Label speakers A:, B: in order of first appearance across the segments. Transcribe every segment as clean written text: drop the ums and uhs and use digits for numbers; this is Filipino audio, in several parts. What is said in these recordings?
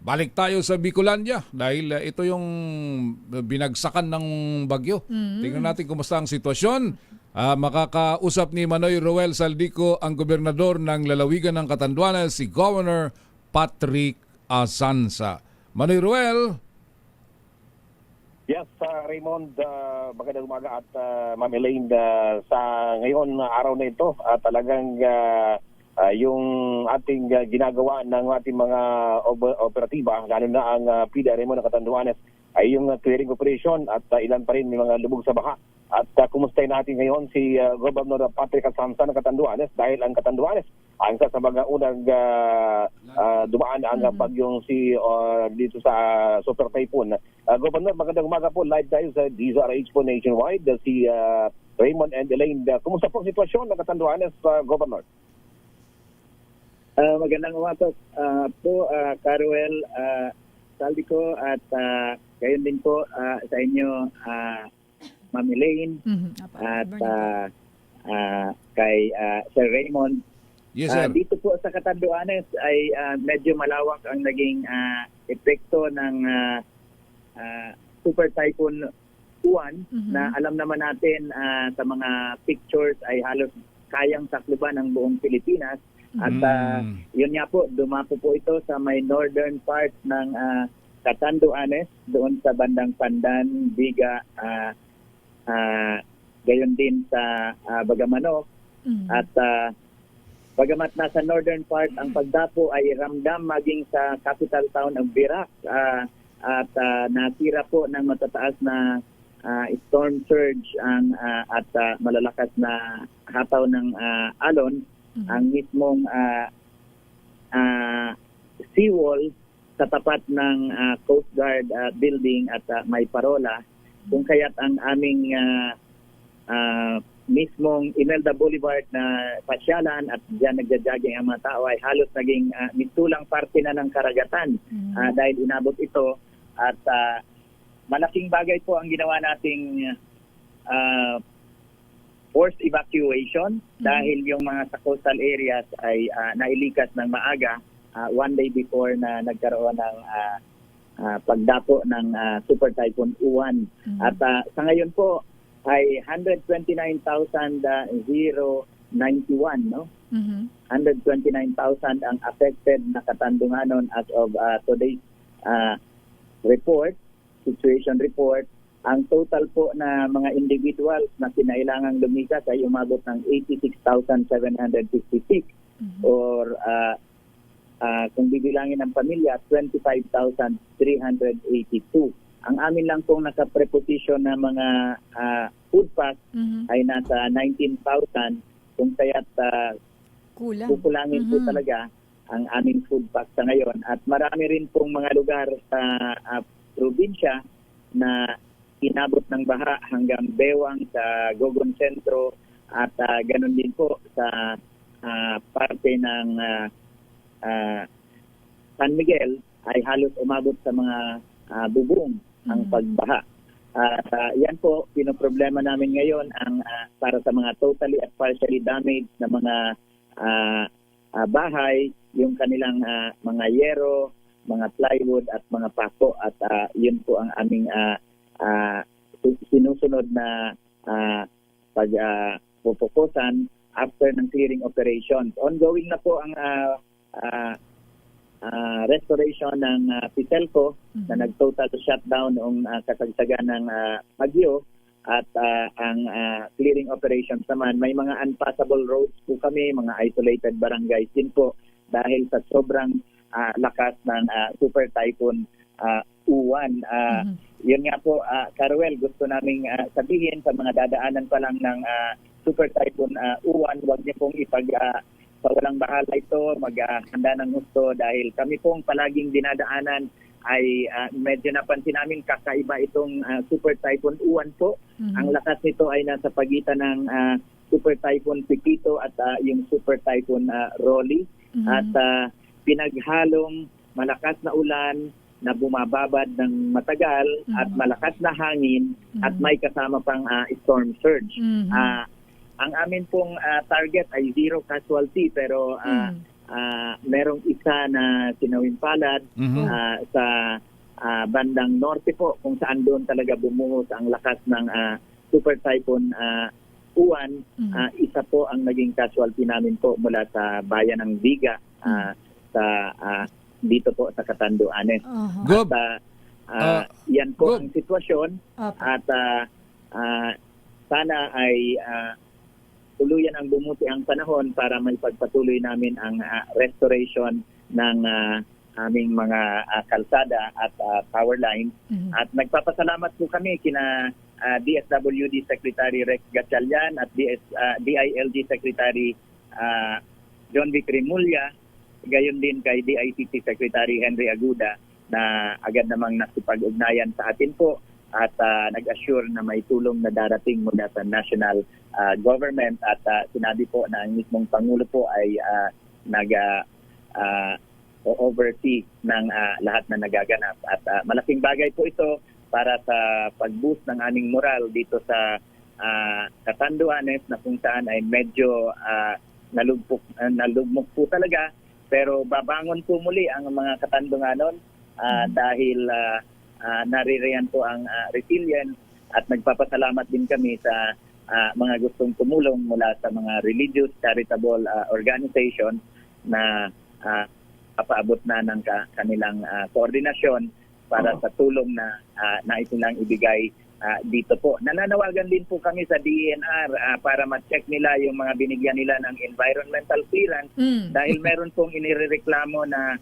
A: Balik tayo sa Bicolandia dahil ito yung binagsakan ng bagyo. Tingnan natin kumusta ang sitwasyon. Makakausap ni Manoy Roel Saldico ang gobernador ng lalawigan ng Catanduanes, si Governor Patrick Asanza. Manoy Roel.
B: Yes, Raymond, magandang umaga at Ma'am Elaine, sa ngayon araw na ito, talagang yung ating ginagawa ng ating mga operatiba, lalo na ang PDRMO ng Catanduanes, ay yung clearing operation at ilan pa rin may mga lubog sa baha. At kumustahin natin ngayon si Governor Patrick Asanza ng Catanduanes dahil ang Catanduanes ang isa sa mga unang dumaan ang bagyong dito sa Super Typhoon. Governor, magandang umaga po. Live tayo sa DZRH po nationwide. Si Raymond and Elaine. Kumusta po ang sitwasyon ng Catanduanes, Governor?
C: Magandang umaga po, Caruel Saldico, at gayon din po sa inyo, Ma'am Elaine, at kay Sir Raymond.
A: Yes, sir.
C: Dito po sa Catanduanes ay medyo malawak ang naging epekto ng Super Typhoon Uwan, na alam naman natin sa mga pictures ay halos kayang sakluban ang buong Pilipinas. At yun nga po, dumapo po ito sa may northern part ng Catanduanes, doon sa bandang Pandan, Biga, gayon din sa Bagamanok. At bagamat nasa northern part, ang pagdapo ay ramdam maging sa capital town ng Virac, at nasira po ng matataas na storm surge at malalakas na hataw ng alon ang mismong seawall sa tapat ng Coast Guard building at may parola, kung kaya't ang aming mismong Imelda Boulevard na pasyalan at diyan nagja-jogging ang mga tao ay halos naging mistulang parte na ng karagatan dahil inabot ito. At malaking bagay po ang ginawa nating forced evacuation dahil yung mga sa coastal areas ay nailikas ng maaga one day before na nagkaroon ng pagdapo ng Super Typhoon Uwan. At sa ngayon po ay 129,091, no? 129,000 ang affected na Katandunganon as of today's situation report. Ang total po na mga individuals na kinailangang lumikas ay umabot ng 86,756 or kung bibilangin ng pamilya, 25,382. Ang amin lang pong nakapreposition na mga food pack ay nasa 19,000, kung kaya't kukulangin po talaga ang aming food pack sa ngayon. At marami rin pong mga lugar sa probinsya na inabot ng baha hanggang Bewang sa Gogon Centro, at ganun din po sa parte ng San Miguel ay halos umabot sa mga bubong ang pagbaha. Yan po, pinoproblema namin ngayon ang para sa mga totally at partially damaged na mga bahay, yung kanilang mga yero, mga plywood at mga pako, at yun po ang aming sinusunod na pagpupukusan after ng clearing operations. Ongoing na po ang restoration ng Pitelco na nag-total shutdown noong kasagsagan ng bagyo, at ang clearing operations naman, may mga unpassable roads po kami, mga isolated barangays din po dahil sa sobrang lakas ng Super Typhoon Uwan. Yun nga po, Caruel, gusto naming sabihin sa mga dadaanan pa lang ng Super Typhoon Uwan, huwag niyo pong walang bahala ito, maghanda ng gusto, dahil kami pong palaging dinadaanan ay medyo napansin namin kakaiba itong Super Typhoon Uwan po. Ang lakas nito ay nasa pagitan ng Super Typhoon Pipito at yung Super Typhoon Rolly. At pinaghalong malakas na ulan na bumababad ng matagal at malakas na hangin at may kasama pang storm surge. Ang amin pong target ay zero casualty, pero merong isa na sinawimpalad
A: Mhm.
C: sa bandang norte po, kung saan doon talaga bumuhos ang lakas ng Super Typhoon Uwan. Isa po ang naging casualty namin po mula sa bayan ng Viga sa dito po sa Catanduanes.
A: Gob,
C: At yan po
A: Gob.
C: ang sitwasyon at sana ay tuluyan ang bumuti ang panahon para may pagpatuloy namin ang restoration ng aming mga kalsada at power lines. At nagpapasalamat po kami kina DSWD Secretary Rex Gatchalian at DILG Secretary John Vic Remulla, gayon din kay DICT Secretary Henry Aguda na agad namang nakipag-ugnayan sa atin po at nag-assure na may tulong na darating mula sa national government at sinabi po na ang mismong Pangulo po ay oversee ng lahat na nagaganap. At malaking bagay po ito para sa pag-boost ng aming moral dito sa Catanduanes na kung saan ay medyo nalugmok po talaga. Pero babangon po muli ang mga Katanduanon dahil naririyan po ang resilience at nagpapasalamat din kami sa mga gustong tumulong mula sa mga religious charitable organization na papaabot na ng kanilang koordinasyon para sa tulong na nais nilang ibigay dito po. Nananawagan din po kami sa DENR para ma-check nila yung mga binigyan nila ng environmental clearance dahil meron pong inireklamo na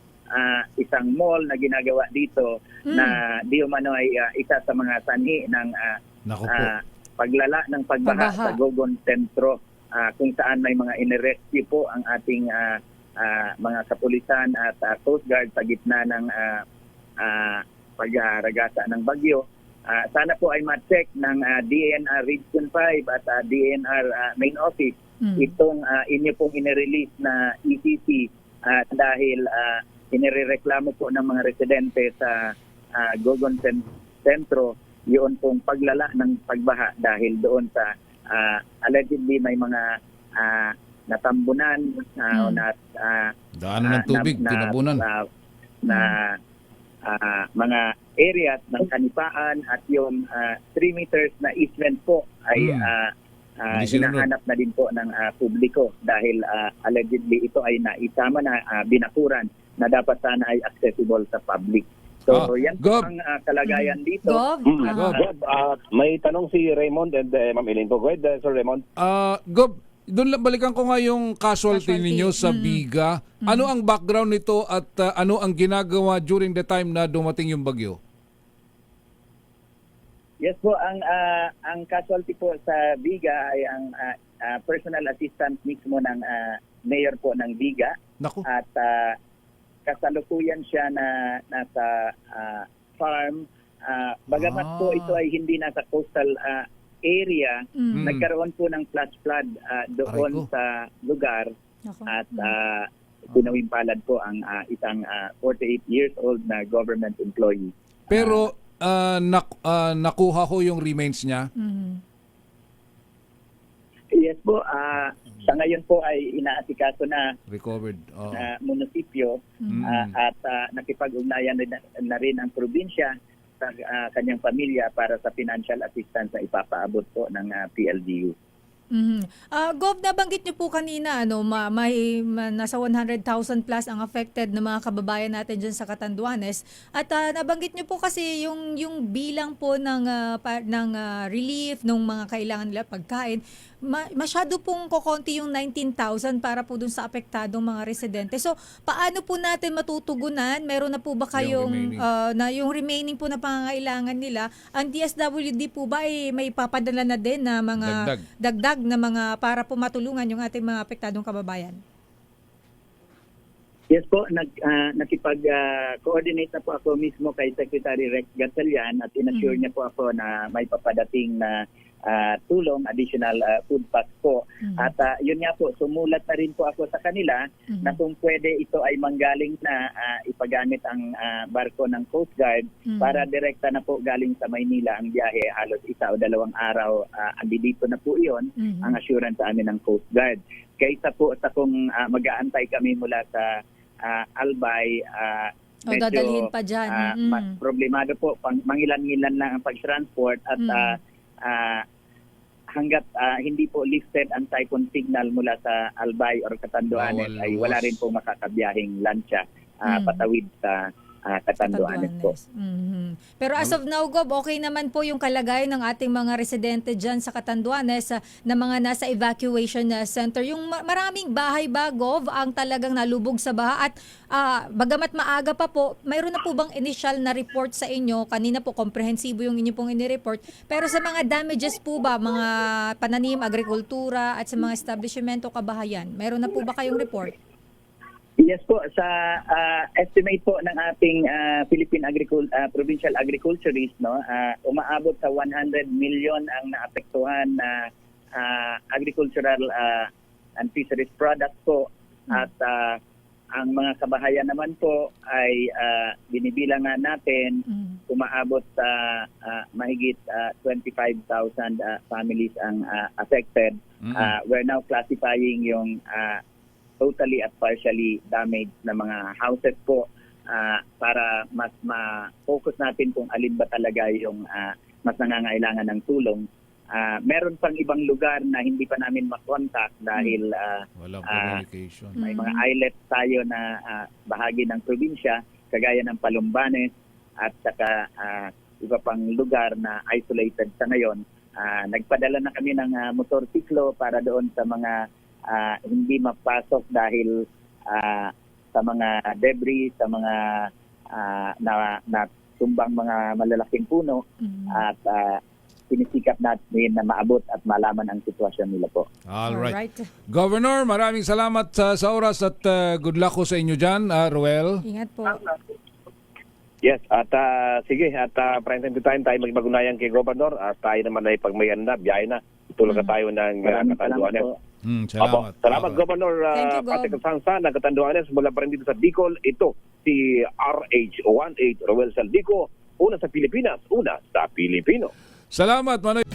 C: isang mall na ginagawa dito na di umano ay isa sa mga sanhi ng
A: Naku po.
C: paglala ng pagbaha sa Gogon Sentro kung saan may mga inirescue po ang ating mga kapulisan at Coast Guard sa gitna ng pagragasa ng bagyo. Sana po ay ma-check ng DENR Region 5 at DENR Main Office itong inyo pong inirelease na ECC dahil inireklamo po ng mga residente sa Gogon Sentro yun pong paglala ng pagbaha dahil doon sa allegedly may mga natambunan o
A: daanan ng tubig, tinabunan.
C: Mga areas ng kanipaan at yung 3 meters na easement po ay hinahanap na din po ng publiko dahil allegedly ito ay naisama na binakuran na dapat sana ay accessible sa public. So yan po ang kalagayan dito.
A: Gob.
B: May tanong si Raymond and Ma'am Elaine po. Go ahead, Sir Raymond.
A: Gob, doon lang balikan ko nga yung casualty ninyo sa Biga. Ano ang background nito at ano ang ginagawa during the time na dumating yung bagyo?
C: Yes po, ang casualty po sa Biga ay ang personal assistant mismo ng mayor po ng Biga.
A: Naku.
C: At kasalukuyan siya na nasa farm. Bagamat po ito ay hindi nasa coastal area, nagkaroon po ng flash flood doon sa lugar at pinawimpalad po ang isang 48 years old na government employee.
A: Pero nakuha ko yung remains niya?
C: Yes po, sa ngayon po ay inaasikaso na
A: Recovered.
C: munisipyo at nakipag-ugnayan na rin ang probinsya sa kanyang pamilya para sa financial assistance na ipapaabot po ng PLGU.
D: Gov, nabanggit niyo po kanina may nasa 100,000 plus ang affected na mga kababayan natin diyan sa Catanduanes at nabanggit niyo po kasi yung bilang po ng relief ng mga kailangan nila pagkain, masyado pong kokonti yung 19,000 para po dun sa apektadong mga residente. So paano po natin matutugunan? Meron na po ba kayong yung remaining po na pangangailangan nila? Ang DSWD po ba ay may papadala na din na mga dagdag na mga para po matulungan yung ating mga apektadong kababayan?
C: Yes po, nakipag-coordinate na po ako mismo kay Secretary Rex Gatchalian at inassure niya po ako na may papadating na tulong, additional food pack po. At yun nga po, sumulat na rin po ako sa kanila na kung pwede ito ay manggaling na ipagamit ang barko ng Coast Guard para direkta na po galing sa Maynila ang biyahe, halos 1 o 2 araw. Andito na po iyon, ang assurance sa amin ng Coast Guard. Kaysa po sa kung mag-aantay kami mula sa Albay,
D: O dadalhin pa dyan.
C: mas problemado po, mangilan-ngilan lang ang pag-transport at hanggat hindi po lifted ang typhoon signal mula sa Albay or Catanduanes ay wala rin po makakabiyahing lancha patawid sa Catanduanes po.
D: Pero as of now, Gob, okay naman po yung kalagayan ng ating mga residente dyan sa Catanduanes na mga nasa evacuation center. Yung maraming bahay ba, Gob, ang talagang nalubog sa baha at bagamat maaga pa po, mayroon na po bang initial na report sa inyo? Kanina po, komprehensibo yung inyo pong inireport. Pero sa mga damages po ba, mga pananim, agrikultura at sa mga establishmento kabahayan, mayroon na po ba kayong report?
C: Yes po, sa estimate po ng ating Philippine Provincial Agriculturist, no, umaabot sa 100 million ang naapektuhan na agricultural and fisheries products po. At ang mga kabahayan naman po ay binibilang natin, umaabot sa mahigit 25,000 families ang affected. We're now classifying yung totally at partially damaged na mga houses po para mas ma-focus natin kung alin ba talaga yung mas nangangailangan ng tulong. Meron pang ibang lugar na hindi pa namin makontak dahil
A: Walang communication.
C: may mga islets tayo na bahagi ng probinsya, kagaya ng Palumbanes at saka iba pang lugar na isolated sa ngayon. Nagpadala na kami ng motorsiklo para doon sa mga hindi mapasok dahil sa mga debris, sa mga natumbang mga malalaking puno at sinisikap natin na maabot at malaman ang sitwasyon nila po.
A: Alright. Governor, maraming salamat sa oras at good luck ko sa inyo dyan, Ruel.
D: Ingat po.
B: Yes, at sige, at from time to time tayo magmagunayan kay Governor at tayo naman ay pag may biyahe na, tulog na tayo ng Catanduanes.
A: Salamat.
B: Salamat, Governor
D: Thank you, Gov.
B: Patrick Sansa ng Catanduanes. Mula pa rin dito sa Bicol, ito si RH18 Roel Saldico, una sa Pilipinas, una sa Pilipino.
A: Salamat, Manoy.